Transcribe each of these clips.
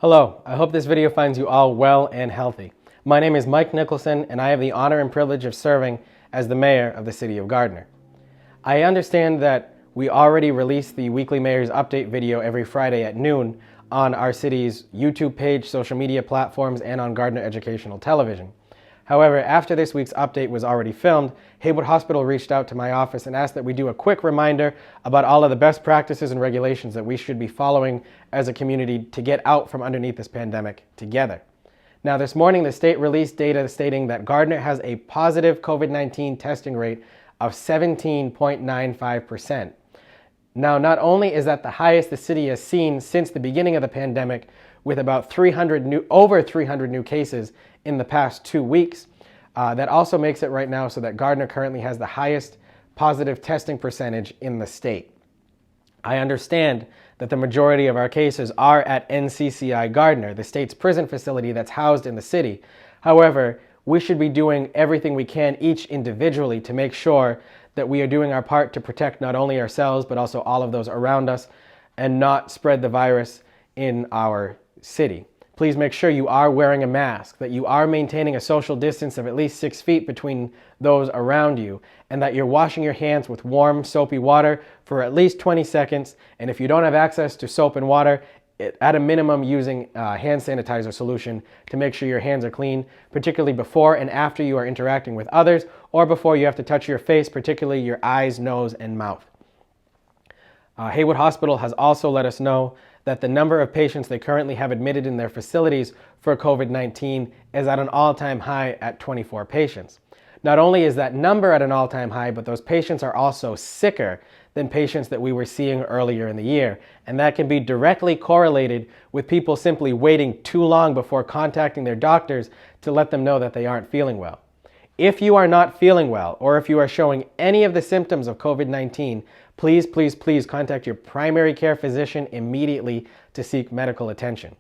Hello, I hope this video finds you all well and healthy. My name is Mike Nicholson and I have the honor and privilege of serving as the mayor of the city of Gardner. I understand that we already release the weekly mayor's update video every Friday at noon on our city's YouTube page, social media platforms, and on Gardner Educational Television. However, after this week's update was already filmed, Haywood Hospital reached out to my office and asked that we do a quick reminder about all of the best practices and regulations that we should be following as a community to get out from underneath this pandemic together. Now, this morning, the state released data stating that Gardner has a positive COVID-19 testing rate of 17.95%. Now, not only is that the highest the city has seen since the beginning of the pandemic, with about over 300 new cases in the past 2 weeks. That also makes it right now so that Gardner currently has the highest positive testing percentage in the state. I understand that the majority of our cases are at NCCI Gardner, the state's prison facility that's housed in the city. However, we should be doing everything we can each individually to make sure that we are doing our part to protect not only ourselves but also all of those around us and not spread the virus in our city. Please make sure you are wearing a mask, that you are maintaining a social distance of at least 6 feet between those around you, and that you're washing your hands with warm, soapy water for at least 20 seconds. And if you don't have access to soap and water, at a minimum using hand sanitizer solution to make sure your hands are clean, particularly before and after you are interacting with others, or before you have to touch your face, particularly your eyes, nose, and mouth. Haywood Hospital has also let us know that the number of patients they currently have admitted in their facilities for COVID-19 is at an all-time high at 24 patients. Not only is that number at an all-time high, but those patients are also sicker than patients that we were seeing earlier in the year. And that can be directly correlated with people simply waiting too long before contacting their doctors to let them know that they aren't feeling well. If you are not feeling well, or if you are showing any of the symptoms of COVID-19, please, please, please contact your primary care physician immediately to seek medical attention.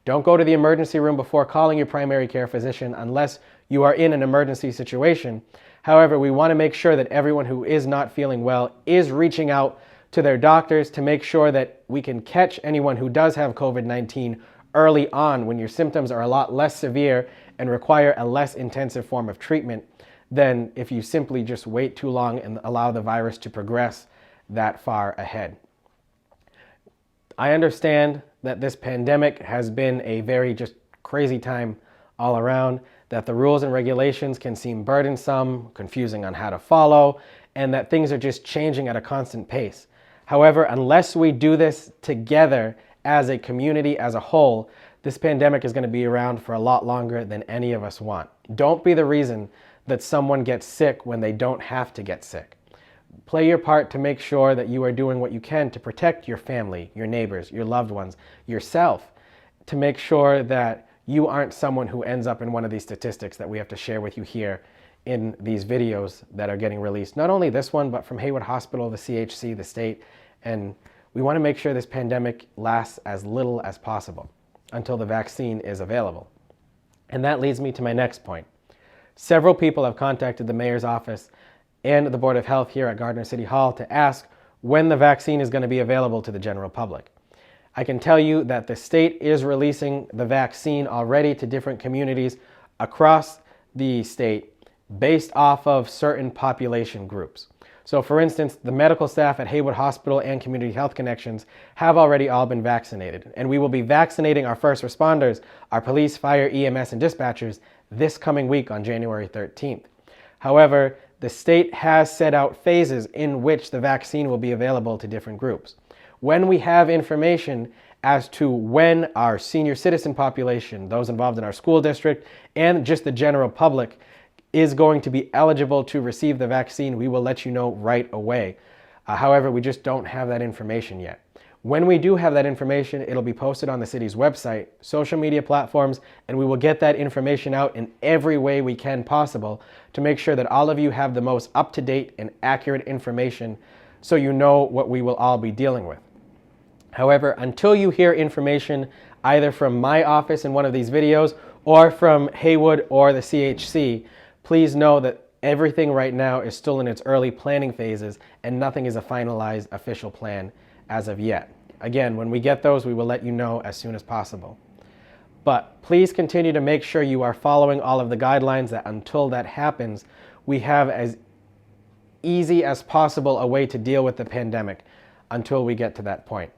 Don't go to the emergency room before calling your primary care physician unless you are in an emergency situation. However, we want to make sure that everyone who is not feeling well is reaching out to their doctors to make sure that we can catch anyone who does have COVID-19 early on when your symptoms are a lot less severe and require a less intensive form of treatment than if you simply just wait too long and allow the virus to progress that far ahead. I understand that this pandemic has been a very just crazy time all around, that the rules and regulations can seem burdensome, confusing on how to follow, and that things are just changing at a constant pace. However, unless we do this together as a community, as a whole, this pandemic is going to be around for a lot longer than any of us want. Don't be the reason that someone gets sick when they don't have to get sick. Play your part to make sure that you are doing what you can to protect your family, your neighbors, your loved ones, yourself, to make sure that you aren't someone who ends up in one of these statistics that we have to share with you here in these videos that are getting released. Not only this one, but from Haywood Hospital, the CHC, the state, and we want to make sure this pandemic lasts as little as possible until the vaccine is available. And that leads me to my next point. Several people have contacted the mayor's office and the Board of Health here at Gardner City Hall to ask when the vaccine is going to be available to the general public. I can tell you that the state is releasing the vaccine already to different communities across the state based off of certain population groups. So for instance, the medical staff at Haywood Hospital and Community Health Connections have already all been vaccinated, and we will be vaccinating our first responders, our police, fire, EMS, and dispatchers this coming week on January 13th. However, the state has set out phases in which the vaccine will be available to different groups. When we have information as to when our senior citizen population, those involved in our school district, and just the general public is going to be eligible to receive the vaccine, we will let you know right away. However, we just don't have that information yet. When we do have that information, it'll be posted on the city's website, social media platforms, and we will get that information out in every way we can possible to make sure that all of you have the most up-to-date and accurate information so you know what we will all be dealing with. However, until you hear information either from my office in one of these videos or from Haywood or the CHC, please know that everything right now is still in its early planning phases and nothing is a finalized official plan as of yet. Again, when we get those, we will let you know as soon as possible. But please continue to make sure you are following all of the guidelines, that until that happens, we have as easy as possible a way to deal with the pandemic until we get to that point.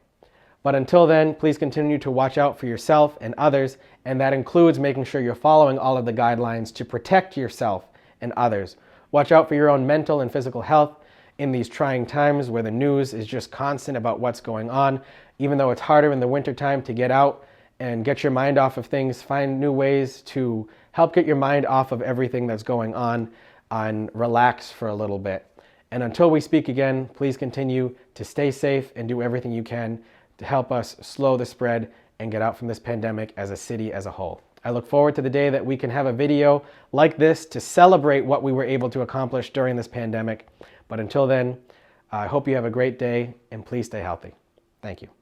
But until then, please continue to watch out for yourself and others, and that includes making sure you're following all of the guidelines to protect yourself and others. Watch out for your own mental and physical health in these trying times where the news is just constant about what's going on. Even though it's harder in the wintertime to get out and get your mind off of things, find new ways to help get your mind off of everything that's going on and relax for a little bit. And until we speak again, please continue to stay safe and do everything you can to help us slow the spread and get out from this pandemic as a city as a whole. I look forward to the day that we can have a video like this to celebrate what we were able to accomplish during this pandemic. But until then, I hope you have a great day and please stay healthy. Thank you.